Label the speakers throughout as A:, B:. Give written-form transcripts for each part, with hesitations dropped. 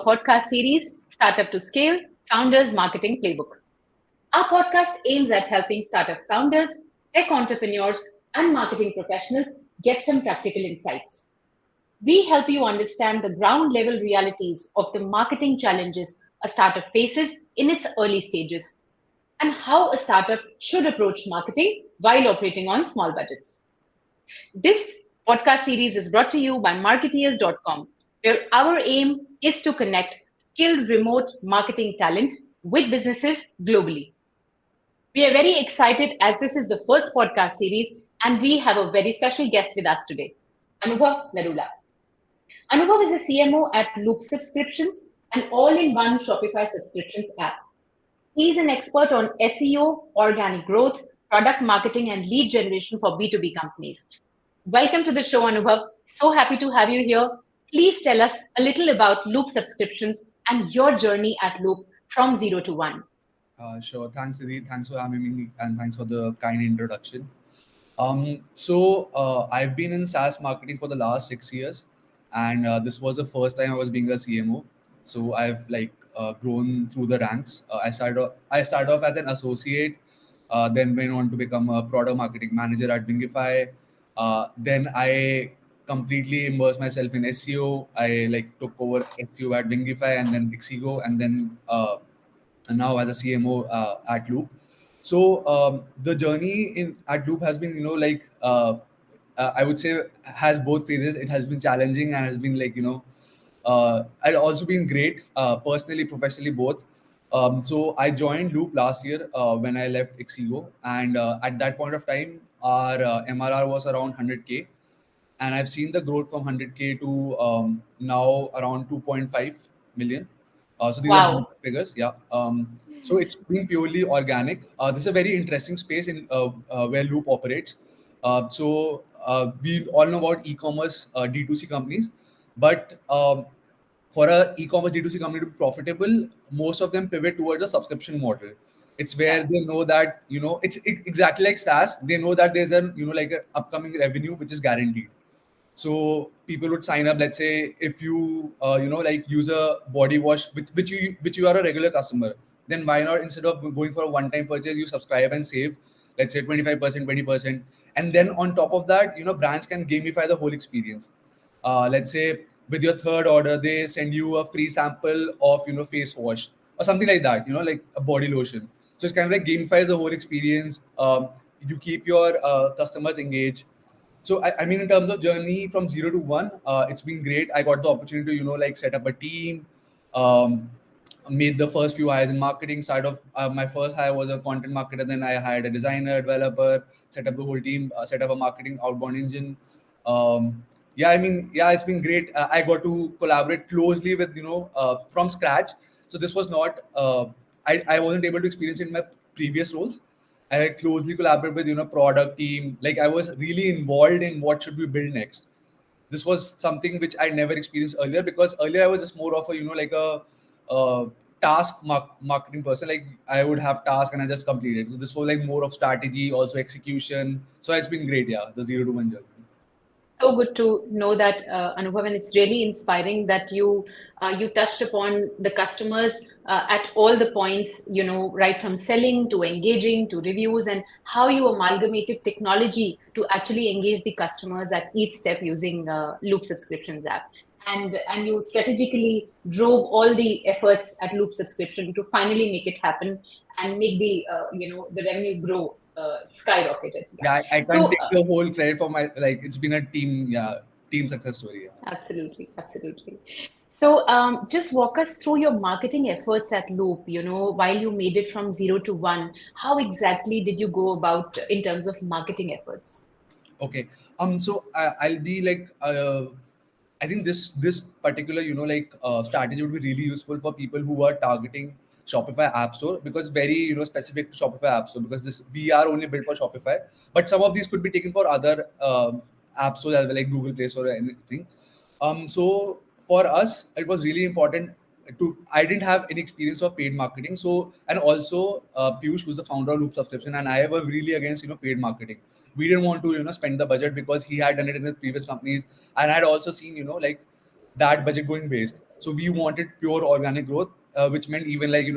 A: our podcast series, Startup to Scale, Founders Marketing Playbook. Our podcast aims at helping startup founders, tech entrepreneurs, and marketing professionals get some practical insights. We help you understand the ground level realities of the marketing challenges a startup faces in its early stages and how a startup should approach marketing while operating on small budgets. This podcast series is brought to you by Marketeers.com, where our aim is to connect skilled remote marketing talent with businesses globally. We are very excited as this is the first podcast series and we have a very special guest with us today, Anubhav Narula. Anubhav is a CMO at Loop Subscriptions, an all-in-one Shopify subscriptions app. He is an expert on SEO, organic growth, product marketing, and lead generation for B2B companies. Welcome to the show, Anubhav. So happy to have you here. Please tell us a little about Loop Subscriptions and your journey at Loop from 0 to 1.
B: Sure. Thanks, Siddhi. Thanks for having me and thanks for the kind introduction. I've been in SaaS marketing for the last 6 years, and this was the first time I was being a CMO. So I've grown through the ranks. I started off as an associate, then went on to become a product marketing manager at Wingify. Then I completely immersed myself in SEO. I took over SEO at Wingify and then Ixigo, and then now as a CMO at Loop. So the journey at Loop has been, I would say has both phases. It has been challenging and has been it's also been great, personally, professionally, both. So I joined Loop last year when I left Ixigo, and at that point of time, our MRR was around 100K, and I've seen the growth from 100K to now around 2.5 million. So these are big figures, yeah. So it's been purely organic. This is a very interesting space in where Loop operates. We all know about e-commerce D2C companies, but for a e-commerce D2C company to be profitable, most of them pivot towards a subscription model. It's where they know that it's exactly like SaaS. They know that there's an an upcoming revenue which is guaranteed. So people would sign up. Let's say if you use a body wash which you are a regular customer, then why not, instead of going for a one-time purchase, you subscribe and save, let's say 25%, 20%, and then on top of that, brands can gamify the whole experience. Let's say with your third order, they send you a free sample of face wash or something like that, like a body lotion. So it's kind of like gamifies the whole experience. You keep your customers engaged. So I mean, in terms of journey from 0 to 1, it's been great. I got the opportunity to set up a team, made the first few hires in marketing. My first hire was a content marketer. Then I hired a designer, developer, set up the whole team, set up a marketing outbound engine. It's been great. I got to collaborate closely with from scratch. So this was not I wasn't able to experience it in my previous roles. I closely collaborated with product team. I was really involved in what should we build next. This was something which I never experienced earlier, because earlier I was just more of a task marketing person. I would have tasks and I just complete it. So this was more of strategy, also execution. So it's been great, yeah, the 0 to 1 journey.
A: So good to know that, Anubhav, and it's really inspiring that you touched upon the customers at all the points, right from selling to engaging to reviews, and how you amalgamated technology to actually engage the customers at each step using Loop Subscriptions app. And you strategically drove all the efforts at Loop Subscription to finally make it happen and make the the revenue grow skyrocketed.
B: Yeah, I can't take the whole credit for my it's been a team success story. Yeah.
A: Absolutely. So just walk us through your marketing efforts at Loop. While you made it from 0 to 1, how exactly did you go about in terms of marketing efforts?
B: Okay. So I'll be I think this particular strategy would be really useful for people who are targeting Shopify App Store, because very specific to Shopify App Store, because we are only built for Shopify, but some of these could be taken for other app stores as well, like Google Play Store or anything. So for us, it was really important I didn't have any experience of paid marketing. So, and also Piyush, who's the founder of Loop Subscription, and I were really against paid marketing. We didn't want to spend the budget, because he had done it in his previous companies, and I had also seen that budget going waste. So we wanted pure organic growth, which meant even like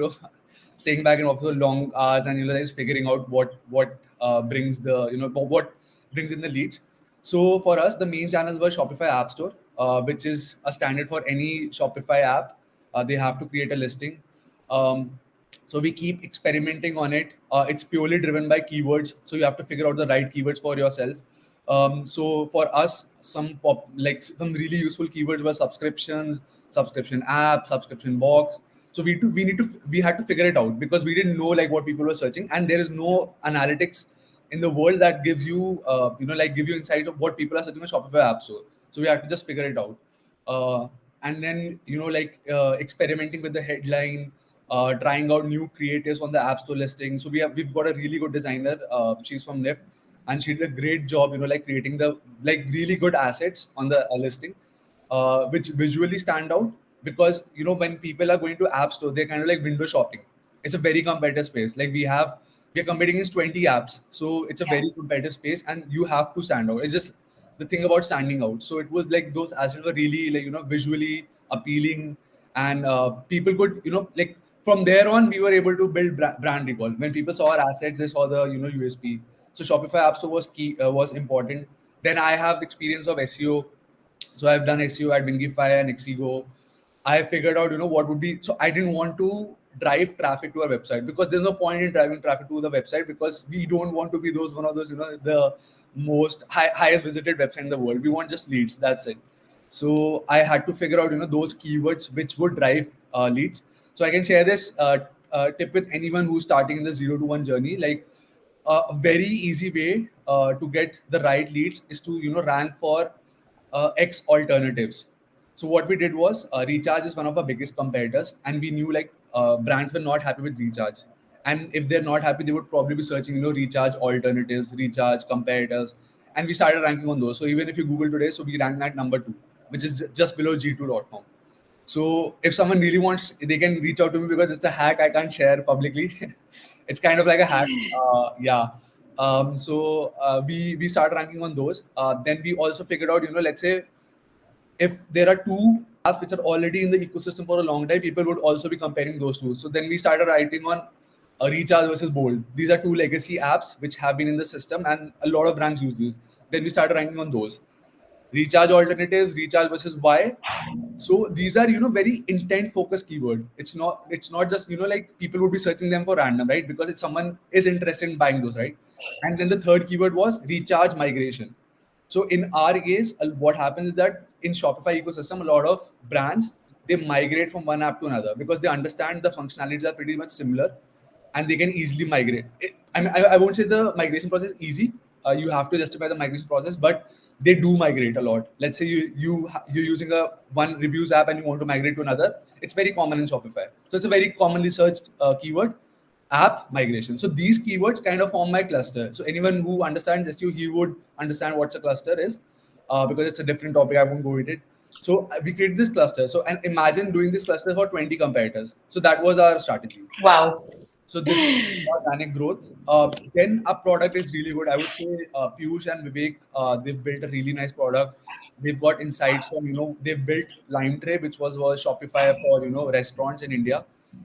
B: staying back in office for long hours and just figuring out what brings the what brings in the leads. So for us, the main channels were Shopify App Store, which is a standard for any Shopify app. They have to create a listing. Um, so we keep experimenting on it. It's purely driven by keywords, so you have to figure out the right keywords for yourself. So for us, some really useful keywords were subscriptions, subscription app, subscription box. So we had to figure it out because we didn't know like what people were searching, and there is no analytics in the world that gives you give you insight of what people are searching on Shopify App Store. So we had to just figure it out. And then experimenting with the headline, trying out new creatives on the App Store listing. So we've got a really good designer. She's from Lyft, and she did a great job. Creating the really good assets on the listing, which visually stand out because when people are going to App Store, they're kind of like window shopping. It's a very competitive space. We are competing against 20 apps, so it's a very competitive space, and you have to stand out. It's just the thing about standing out. So it was like those assets were really visually appealing, and people could from there on we were able to build brand recall. When people saw our assets, they saw the USP. So Shopify App Store was key, was important. Then I have experience of SEO, so I've done SEO at Wingify and Exigo. I figured out, what would be. So I didn't want to drive traffic to our website because there's no point in driving traffic to the website because we don't want to be one of those, the most highest visited website in the world. We want just leads. That's it. So I had to figure out, those keywords which would drive leads. So I can share this tip with anyone who's starting in the 0 to 1 journey. Like a very easy way to get the right leads is to rank for X alternatives. So what we did was Recharge is one of our biggest competitors, and we knew brands were not happy with Recharge, and if they're not happy, they would probably be searching Recharge alternatives, Recharge competitors, and we started ranking on those. So even if you Google today, so we rank at number 2, which is just below G2.com. So if someone really wants, they can reach out to me because it's a hack I can't share publicly. It's kind of like a hack. Yeah. We started ranking on those. Then we also figured out, let's say if there are two apps which are already in the ecosystem for a long time, people would also be comparing those two. So then we started writing on Recharge versus Bold. These are two legacy apps which have been in the system, and a lot of brands use these. Then we started ranking on those. Recharge alternatives, Recharge versus Y. So these are very intent focused keyword. It's not just people would be searching them for random, right? Because if someone is interested in buying those, right? And then the third keyword was recharge migration. So in our case, what happens is that in Shopify ecosystem, a lot of brands, they migrate from one app to another because they understand the functionalities are pretty much similar, and they can easily migrate. I won't say the migration process is easy. You have to justify the migration process, but they do migrate a lot. Let's say you're using a one reviews app and you want to migrate to another. It's very common in Shopify. So it's a very commonly searched keyword, app migration. So these keywords kind of form my cluster. So anyone who understands SEO, he would understand what's a cluster is, because it's a different topic. I won't go with it. So we created this cluster. So and imagine doing this cluster for 20 competitors. So that was our strategy.
A: Wow.
B: So this is organic growth. Then our product is really good. I would say Piyush and Vivek, they've built a really nice product. They've got insights from, they've built LimeTray, which was Shopify for, restaurants in India.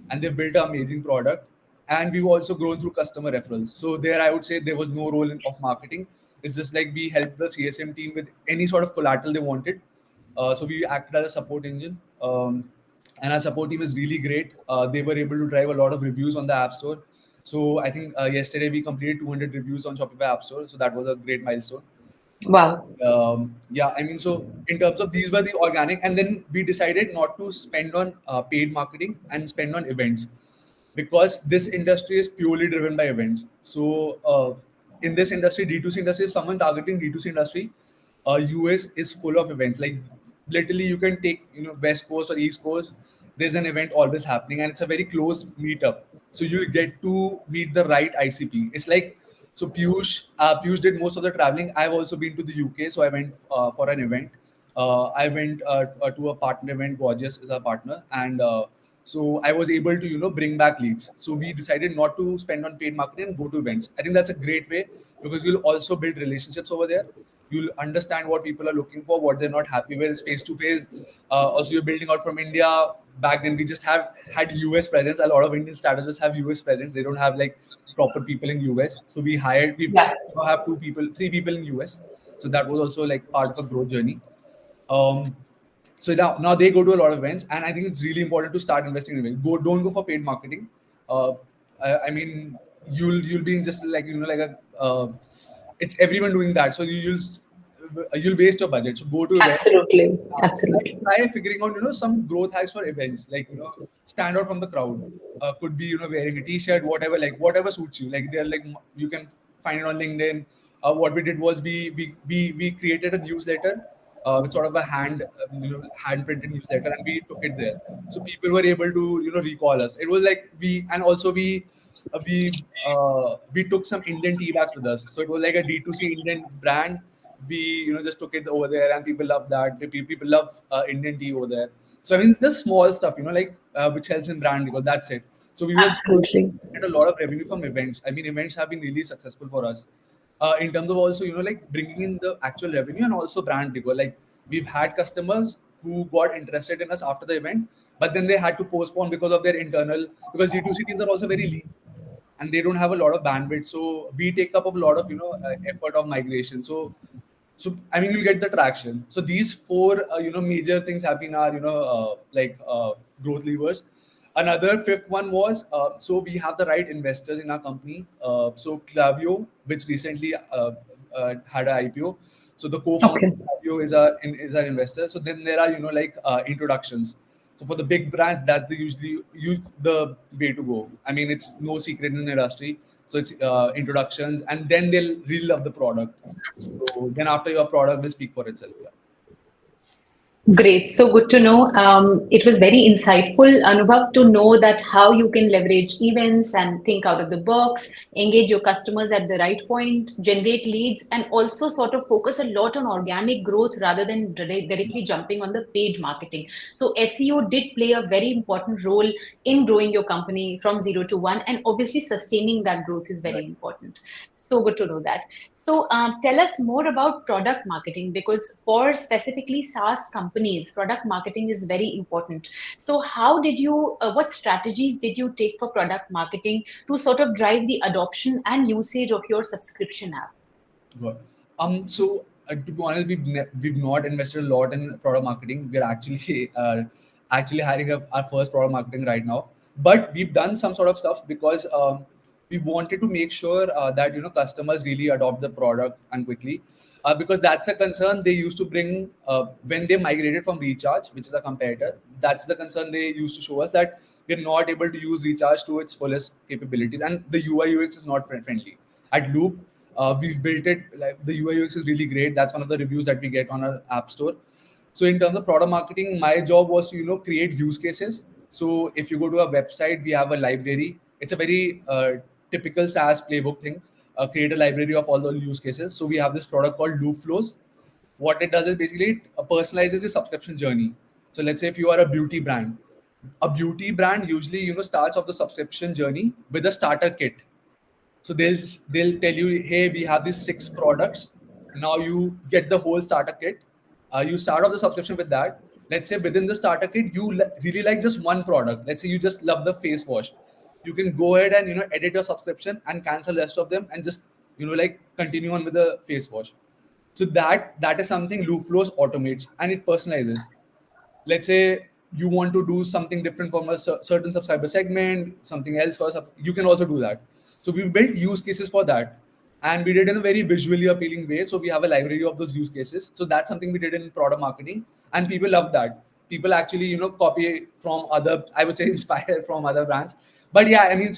B: And they've built an amazing product. And we've also grown through customer referrals. So there, I would say there was no role of marketing. It's just like we helped the CSM team with any sort of collateral they wanted. So we acted as a support engine. And our support team is really great. They were able to drive a lot of reviews on the App Store. So I think yesterday we completed 200 reviews on Shopify App Store. So that was a great milestone.
A: Wow.
B: Yeah, I mean, so in terms of these were the organic, and then we decided not to spend on paid marketing and spend on events because this industry is purely driven by events. So in this industry, D2C industry, if someone targeting D2C industry, US is full of events. Like literally, you can take West Coast or East Coast. There's an event always happening, and it's a very close meetup. So you get to meet the right ICP. It's like so Piyush did most of the traveling. I've also been to the UK, so I went for an event. I went to a partner event. Gorgeous is our partner, and so I was able to bring back leads. So we decided not to spend on paid marketing and go to events. I think that's a great way because we'll also build relationships over there. You'll understand what people are looking for, what they're not happy with. It's face to face. Also, you're building out from India. Back then, we just have had US presence. A lot of Indian startups just have US presence. They don't have like proper people in US. So we
A: Yeah.
B: now have 3 people in US. So that was also like part of a growth journey. Um, so now they go to a lot of events, and I think it's really important to start investing in events. Don't go for paid marketing. Uh, I mean, you'll be in just like like a it's everyone doing that, so you'll waste your budget. So go to events.
A: Absolutely.
B: Try
A: Absolutely.
B: try figuring out some growth hacks for events, like stand out from the crowd. Could be wearing a t-shirt, whatever, like whatever suits you. Like they're like, you can find it on LinkedIn. What we did was we created a newsletter, with sort of a hand printed newsletter, and we took it there. So people were able to recall us. It was like we took some Indian tea bags with us. So it was like a D2C Indian brand. We just took it over there, and people love that. People love Indian tea over there. So I mean, just small stuff, like which helps in brand, because that's it. So we were
A: Absolutely.
B: get a lot of revenue from events. I mean, events have been really successful for us, in terms of also like bringing in the actual revenue and also brand because like we've had customers who got interested in us after the event, but then they had to postpone because of their internal, because D2C teams are also very lean and they don't have a lot of bandwidth. So we take up a lot of effort of migration. So I mean, you'll get the traction. So these four major things have been our growth levers. Another fifth one was, so we have the right investors in our company. So Clavio, which recently had an IPO. So the co-founder
A: Okay.
B: of Clavio is our investor. So then there are introductions. So for the big brands, that's usually the way to go. I mean, it's no secret in the industry. So it's introductions, and then they'll really love the product. So then after your product will speak for itself. Yeah.
A: Great. So good to know. It was very insightful, Anubhav, to know that how you can leverage events and think out of the box, engage your customers at the right point, generate leads, and also sort of focus a lot on organic growth rather than directly jumping on the paid marketing. So SEO did play a very important role in growing your company from 0 to 1, and obviously sustaining that growth is very
B: Right.
A: important. So good to know that. So tell us more about product marketing, because for specifically SaaS companies, product marketing is very important. So how did you, what strategies did you take for product marketing to sort of drive the adoption and usage of your subscription app?
B: Right. So to be honest, we've not invested a lot in product marketing. We're actually actually hiring our first product marketing right now. But we've done some sort of stuff because we wanted to make sure that customers really adopt the product and quickly. Because that's a concern they used to bring when they migrated from Recharge, which is a competitor. That's the concern they used to show us, that we're not able to use Recharge to its fullest capabilities, and the UI UX is not friendly. At Loop, we've built it, like the UI UX is really great. That's one of the reviews that we get on our app store. So in terms of product marketing, my job was to create use cases. So if you go to our website, we have a library. It's a very typical SaaS playbook thing. Create a library of all the use cases. So we have this product called Loop Flows. What it does is basically it personalizes the subscription journey. So let's say if you are a beauty brand usually starts off the subscription journey with a starter kit. So they'll tell you, hey, we have these 6 products. Now you get the whole starter kit. You start off the subscription with that. Let's say within the starter kit, you really like just one product. Let's say you just love the face wash. You can go ahead and edit your subscription and cancel the rest of them and just like continue on with the face wash. So that is something Loop Flows automates and it personalizes. Let's say you want to do something different from a certain subscriber segment, something else you can also do that. So we've built use cases for that, and we did in a very visually appealing way. So we have a library of those use cases. So that's something we did in product marketing, and people love that. People actually copy from other, I would say, inspire from other brands. But yeah, I mean,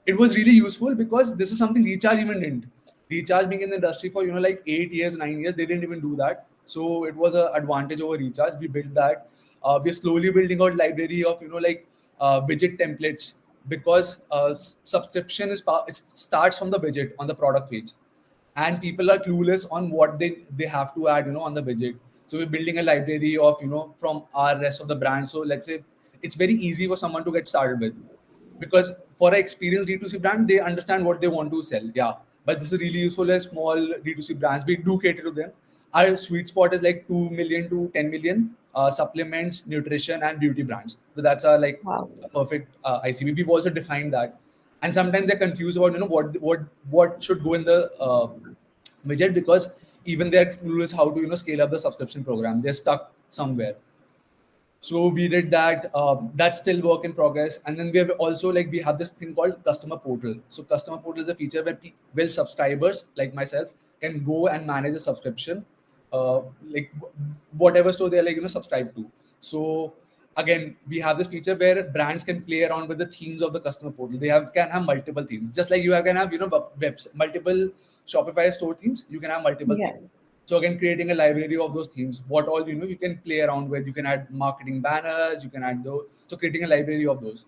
B: it was really useful because this is something Recharge even didn't. Recharge being in the industry for like 8 years, 9 years, they didn't even do that. So it was an advantage over Recharge. We built that. We're slowly building out library of widget templates, because subscription it starts from the widget on the product page, and people are clueless on what they have to add on the widget. So we're building a library of from our rest of the brand. So let's say it's very easy for someone to get started with, because for an experienced D2C brand, they understand what they want to sell. Yeah. but this is really useful as small D2C brands. We do cater to them. Our sweet spot is like 2 million to 10 million supplements, nutrition, and beauty brands. So that's our like
A: Wow.
B: a perfect ICB. We've also defined that, and sometimes they're confused about what should go in the widget, because even they're clueless how to scale up the subscription program. They're stuck somewhere. So we did that. That's still work in progress. And then we have also like we have this thing called customer portal. So customer portal is a feature where subscribers like myself can go and manage a subscription, like whatever store they're subscribed to. So again, we have this feature where brands can play around with the themes of the customer portal. They can have multiple themes, just like can have multiple Shopify store themes. You can have multiple
A: Yeah.
B: themes. So again, creating a library of those themes, what all you can play around with. You can add marketing banners, you can add those. So creating a library of those.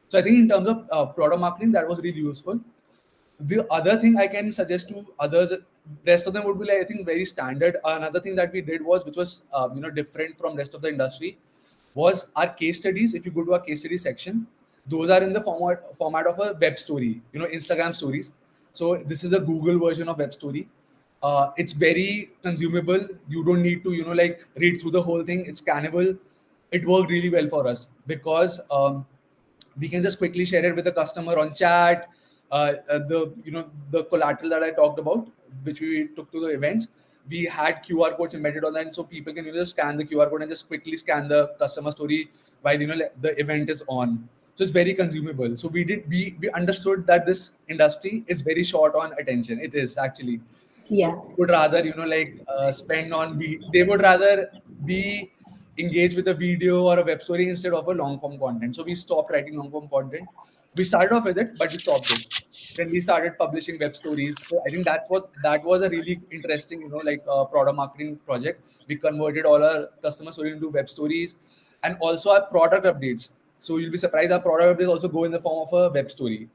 B: So I think in terms of product marketing, that was really useful. The other thing I can suggest to others, rest of them would be like I think very standard. Another thing that we did was, which was different from rest of the industry, was our case studies. If you go to our case study section, those are in the format of a web story, Instagram stories. So this is a Google version of web story. It's very consumable. You don't need to like read through the whole thing. It's scannable. It worked really well for us because we can just quickly share it with the customer on chat. The collateral that I talked about, which we took to the events, we had QR codes embedded on that, so people can just scan the QR code and just quickly scan the customer story while the event is on. So it's very consumable. So we understood that this industry is very short on attention. It is actually. So
A: Yeah.
B: they would rather spend on they would rather be engaged with a video or a web story instead of a long form content. So we stopped writing long form content. We started off with it, but we stopped it. Then we started publishing web stories. So I think that was a really interesting, product marketing project. We converted all our customer stories into web stories, and also our product updates. So you'll be surprised, our product updates also go in the form of a web story.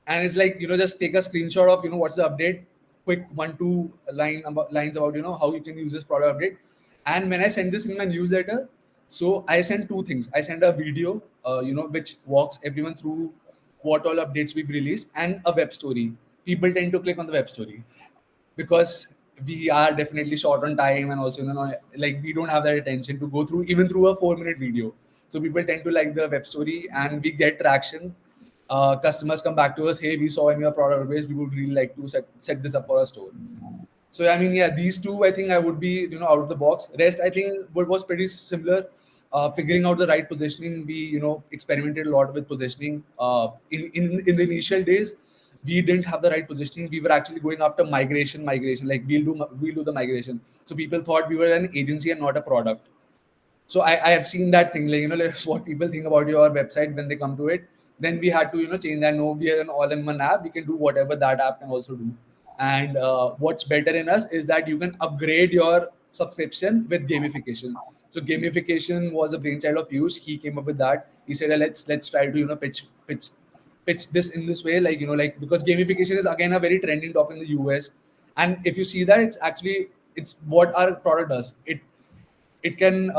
B: And it's like just take a screenshot of what's the update, quick 1-2 lines about how you can use this product update. And when I send this in my newsletter, so I send two things. I send a video which walks everyone through what all updates we've released, and a web story. People tend to click on the web story because we are definitely short on time, and also like we don't have that attention to go through even through a 4-minute video. So people tend to like the web story, and we get traction. Customers come back to us, hey, we saw in your product base, we would really like to set this up for a store. So I mean, yeah, these two I think I would be out of the box. Rest I think what was pretty similar. Figuring out the right positioning, we experimented a lot with positioning. In the initial days, we didn't have the right positioning. We were actually going after migration. Like we'll do the migration. So people thought we were an agency and not a product. So I have seen that thing, like like what people think about your website when they come to it. Then we had to change that. No, we are an all-in-one app. We can do whatever that app can also do. And what's better in us is that you can upgrade your subscription with gamification. So gamification was a brainchild of Piyush. He came up with that. He said, let's try to pitch this in this way, like like, because gamification is again a very trending topic in the US. And if you see that, it's what our product does. It can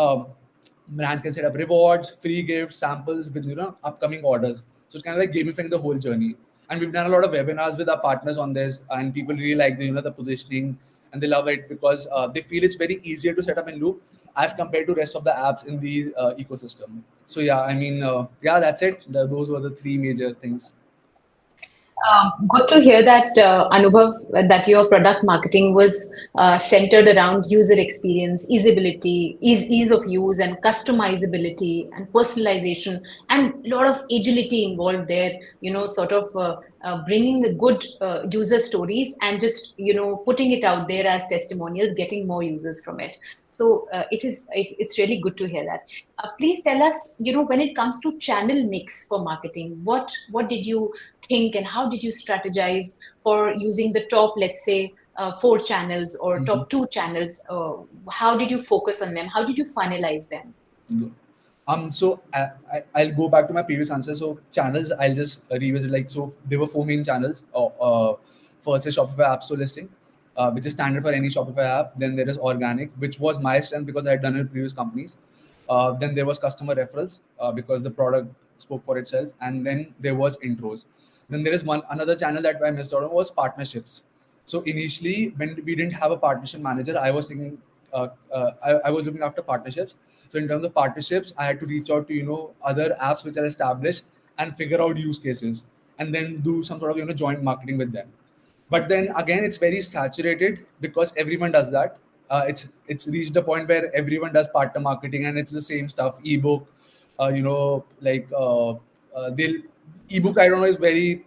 B: brands can set up rewards, free gifts, samples with upcoming orders. So it's kind of like gamifying the whole journey. And we've done a lot of webinars with our partners on this, and people really like the the positioning, and they love it because they feel it's very easier to set up and loop as compared to rest of the apps in the ecosystem. So yeah, I mean, yeah, that's it. Those were the three major things.
A: Good to hear that, Anubhav, that your product marketing was centered around user experience, ease of use, and customizability and personalization, and a lot of agility involved there. Sort of bringing the good user stories and just putting it out there as testimonials, getting more users from it. So it's really good to hear that. Please tell us, when it comes to channel mix for marketing, what did you think and how did you strategize for using the top, let's say, 4 channels or
B: Mhm.
A: top 2 channels? How did you focus on them? How did you finalize them?
B: Good. So I'll go back to my previous answer. So channels, I'll just revisit. Like, so there were 4 main channels. First is Shopify App Store listing, which is standard for any Shopify app. Then there is organic, which was my strength because I had done it in previous companies. Then there was customer referrals because the product spoke for itself, and then there was intros. Then there is one another channel that I missed out on was partnerships. So initially, when we didn't have a partnership manager, I was thinking, I was looking after partnerships. So in terms of partnerships, I had to reach out to other apps which are established and figure out use cases, and then do some sort of joint marketing with them. But then again, it's very saturated because everyone does that. It's reached a point where everyone does partner marketing, and it's the same stuff. Ebook, like they'll ebook. I don't know, is very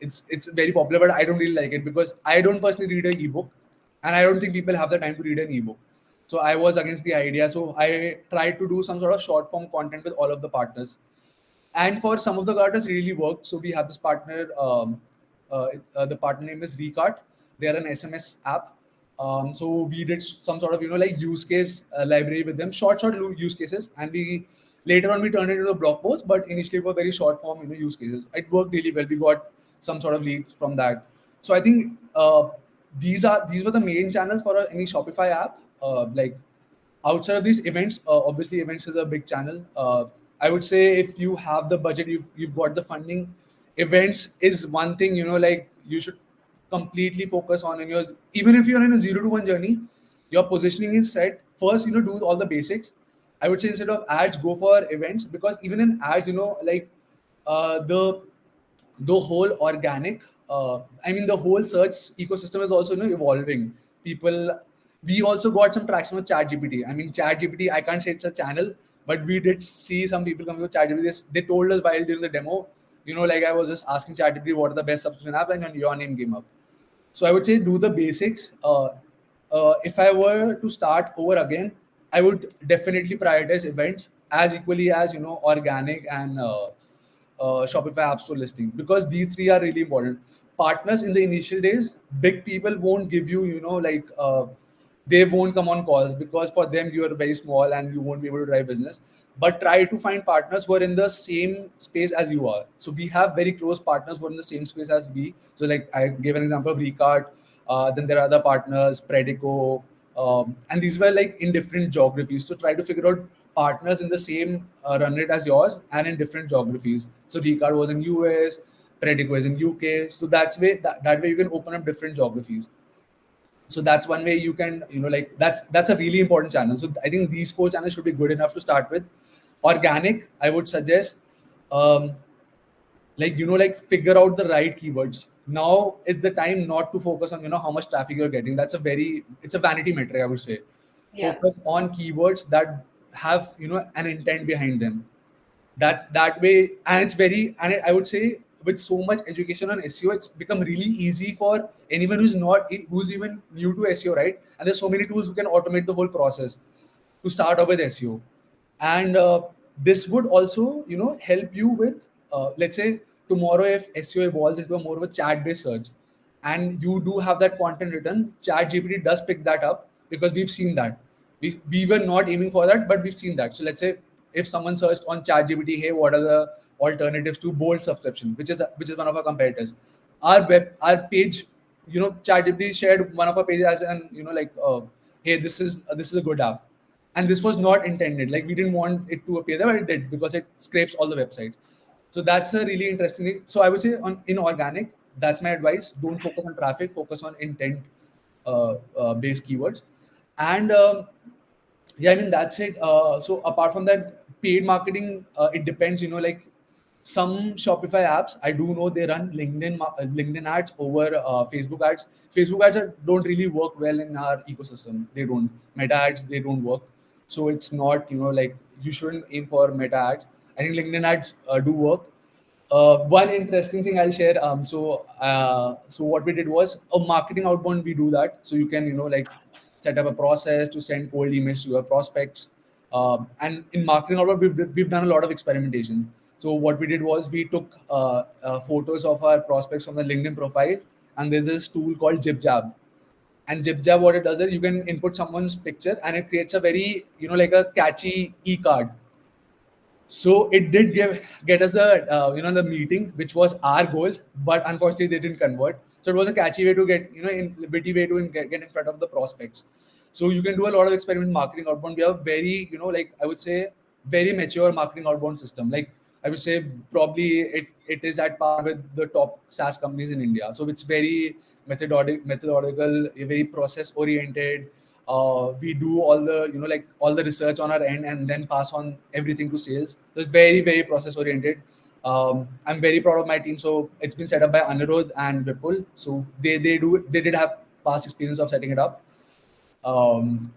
B: it's very popular, but I don't really like it because I don't personally read an ebook, and I don't think people have the time to read an ebook. So I was against the idea. So I tried to do some sort of short form content with all of the partners, and for some of the garters really worked. So we have this partner, the partner name is Recart. They are an SMS app. So we did some sort of like use case library with them, short use cases, and we later on we turned it into a blog post, but initially it was very short form use cases. It worked really well. We got some sort of leads from that. So I think these were the main channels for any Shopify app. Like outside of these events, obviously events is a big channel. I would say if you have the budget, you've got the funding, events is one thing, like you should completely focus on in your, even if you're in a 0 to 1 journey, your positioning is set first, do all the basics. I would say instead of ads, go for events, because even in ads, like the whole organic, I mean the whole search ecosystem is also evolving. People, we also got some traction with ChatGPT. I mean ChatGPT, I can't say it's a channel, but we did see some people coming with ChatGPT. They told us while during the demo, like I was just asking ChatGPT what are the best subscription app, and then your name came up. So I would say do the basics. If I were to start over again, I would definitely prioritize events as equally as organic and Shopify App Store listing, because these three are really important. Partners in the initial days, big people won't give you, like they won't come on calls because for them you are very small and you won't be able to drive business. But try to find partners who are in the same space as you are. So we have very close partners who are in the same space as we. So like I gave an example of Recart. Then there are other partners, Predico, and these were like in different geographies. So try to figure out partners in the same run rate as yours and in different geographies. So Recart was in US, Predico is in UK. So that way you can open up different geographies. So that's one way you can, like that's a really important channel. So I think these 4 channels should be good enough to start with. Organic, I would suggest, like figure out the right keywords. Now is the time not to focus on how much traffic you're getting. It's a vanity metric, I would say.
A: Yeah.
B: Focus on keywords that have an intent behind them. That way, and it's very, and I would say with so much education on SEO, it's become really easy for anyone who's even new to SEO, right? And there's so many tools who can automate the whole process to start off with SEO. And this would also help you with, let's say tomorrow if SEO evolves into a more of a chat based search, and you do have that content written, chat GPT does pick that up, because we've seen that. We were not aiming for that, but we've seen that. So let's say if someone searched on chat GPT, hey, what are the alternatives to Bold subscription, which is one of our competitors, our page, chat GPT shared one of our pages as an like hey, this is a good app. And this was not intended, like we didn't want it to appear there, but it did, because it scrapes all the websites. So that's a really interesting thing. So I would say on in organic, that's my advice. Don't focus on traffic, focus on intent based keywords. And yeah, I mean that's it. So apart from that, paid marketing, it depends, like some Shopify apps, I do know they run LinkedIn ads over Facebook ads. Facebook ads don't really work well in our ecosystem. They don't. Meta ads, they don't work. So it's not, like you shouldn't aim for meta ads. I think LinkedIn ads do work. One interesting thing I'll share. So what we did was a marketing outbound. We do that, so you can like set up a process to send cold emails to your prospects. And in marketing outbound, we've done a lot of experimentation. So what we did was we took photos of our prospects from the LinkedIn profile, and there's this tool called JibJab. And JibJab, what it does is you can input someone's picture, and it creates a very like a catchy e-card. So it did get us the the meeting, which was our goal, but unfortunately they didn't convert. So it was a catchy way to get in witty way to get in front of the prospects. So you can do a lot of experiment marketing outbound. We have very like I would say very mature marketing outbound system. Like I would say probably it is at par with the top SaaS companies in India. So it's very methodological, very process oriented. We do all the like all the research on our end and then pass on everything to sales. So it's very process oriented. I'm very proud of my team. So it's been set up by Anirudh and Vipul. So they did have past experience of setting it up. um,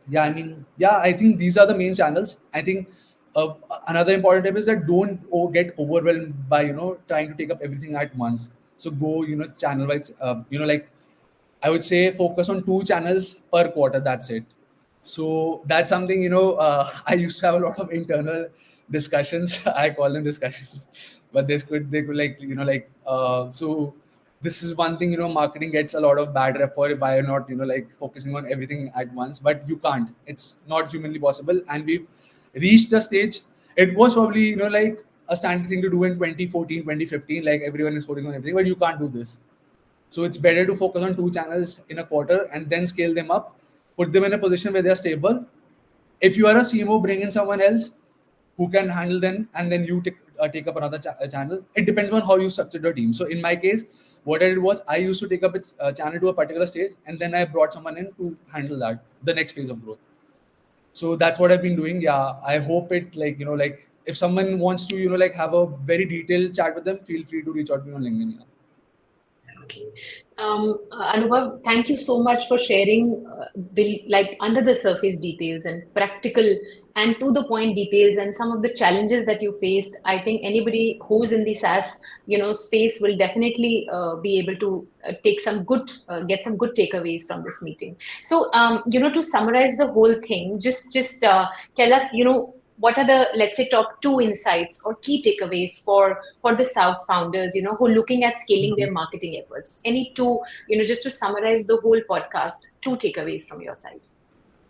B: yeah, I mean, yeah, I think these are the main channels. I think uh, another important tip is that don't get overwhelmed by trying to take up everything at once. So go channel wise. Like I would say focus on 2 channels per quarter. That's it. So that's something I used to have a lot of internal discussions. I call them discussions, but they could like so this is one thing marketing gets a lot of bad rep for by not like focusing on everything at once, but you can't. It's not humanly possible, and we've reached a stage. It was probably like a standard thing to do in 2014, 2015. Like everyone is focusing on everything, but you can't do this. So it's better to focus on 2 channels in a quarter and then scale them up, put them in a position where they're stable. If you are a CMO, bring in someone else who can handle them, and then you take up another channel. It depends on how you structure your team. So in my case, what I did was I used to take up its channel to a particular stage, and then I brought someone in to handle that, the next phase of growth. So that's what I've been doing. Yeah, I hope it like if someone wants to like have a very detailed chat with them, feel free to reach out to me on LinkedIn. Yeah.
A: Absolutely. Anubhav, thank you so much for sharing like under the surface details and practical and to the point details and some of the challenges that you faced. I think anybody who's in the SaaS, space will definitely be able to get some good takeaways from this meeting. So, to summarize the whole thing, just tell us, what are the, let's say, top 2 insights or key takeaways for the SaaS founders, who are looking at scaling their marketing efforts? Any two, just to summarize the whole podcast, 2 takeaways from your side.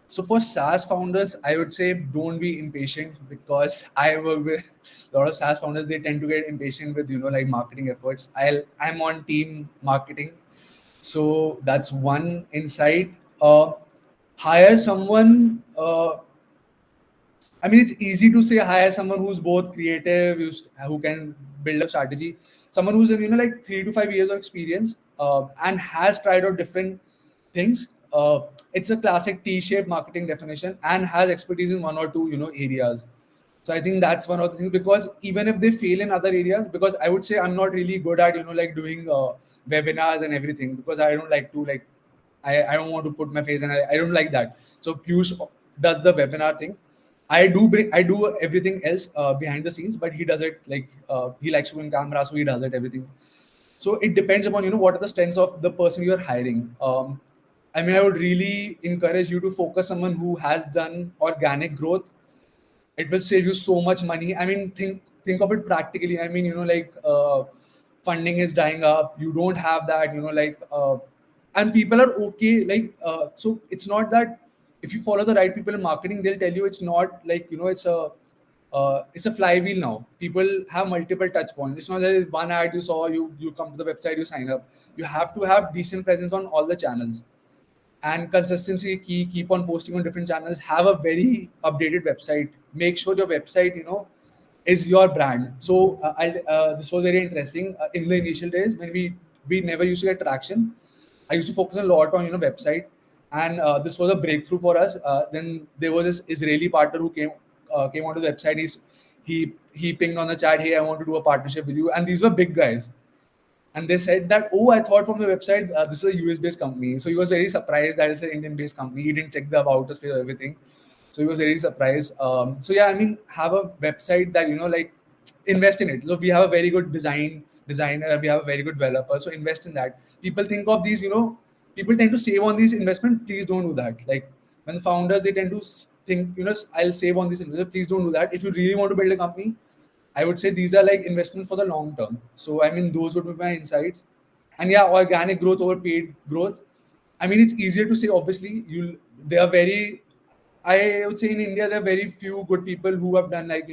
B: So for SaaS founders, I would say don't be impatient, because I work with a lot of SaaS founders. They tend to get impatient with like marketing efforts. I'm on team marketing, so that's one insight. Hire someone. I mean, it's easy to say hire someone who's both creative, who can build a strategy, someone who's in like 3 to 5 years of experience, and has tried out different things. It's a classic T-shaped marketing definition and has expertise in one or two areas. So I think that's one of the things, because even if they fail in other areas, because I would say I'm not really good at like doing webinars and everything, because I don't like to like I don't want to put my face, and I don't like that. So Piyush does the webinar thing. I do everything else behind the scenes, but he does it like he likes to win camera, so he does it everything. So it depends upon what are the strengths of the person you are hiring. I mean, I would really encourage you to focus someone who has done organic growth. It will save you so much money. I mean, think of it practically. I mean, like funding is dying up. You don't have that, and people are okay. Like, so it's not that if you follow the right people in marketing, they'll tell you it's not like it's a flywheel now. People have multiple touch points. It's not that it's one ad you saw, you come to the website, you sign up. You have to have decent presence on all the channels, and consistency key. Keep on posting on different channels. Have a very updated website. Make sure your website is your brand. So this was very interesting in the initial days when we never used to get traction. I used to focus a lot on website, and this was a breakthrough for us. Then there was this Israeli partner who came onto the website. He pinged on the chat, hey, I want to do a partnership with you. And these were big guys, and they said that, oh, I thought from the website this is a US based company. So he was very surprised that it's an Indian based company. He didn't check the about us or everything, so he was very surprised. So yeah, I mean, have a website that like invest in it. So we have a very good designer, we have a very good developer, so invest in that. People think of these, people tend to save on these investment. Please don't do that. Like when the founders, they tend to think, I'll save on this investment. Please don't do that. If you really want to build a company, I would say these are like investments for the long term. So I mean, those would be my insights. And yeah, organic growth over paid growth. I mean, it's easier to say. Obviously, they are very. I would say in India there are very few good people who have done like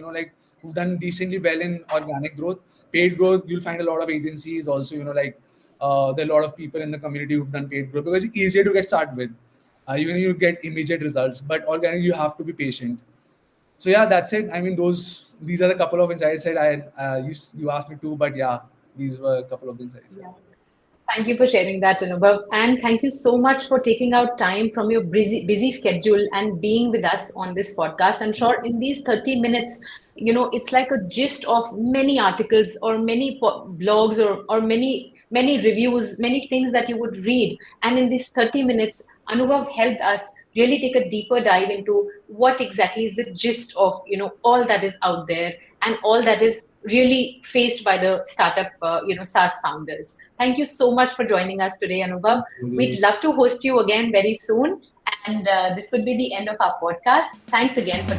B: who've done decently well in organic growth. Paid growth, you'll find a lot of agencies also. There are a lot of people in the community who've done paid growth because it's easier to get started with. You get immediate results, but organic you have to be patient. So yeah, that's it. I mean, these are the couple of insights that you asked me to, but yeah, these were a couple of insights.
A: Yeah. Thank you for sharing that, Anubhav. And thank you so much for taking out time from your busy schedule and being with us on this podcast. I'm sure in these 30 minutes, it's like a gist of many articles or many blogs or many reviews, many things that you would read. And in these 30 minutes, Anubhav helped us really take a deeper dive into what exactly is the gist of, all that is out there and all that is really faced by the startup, SaaS founders. Thank you so much for joining us today, Anubhav. We'd love to host you again very soon. And this would be the end of our podcast. Thanks again for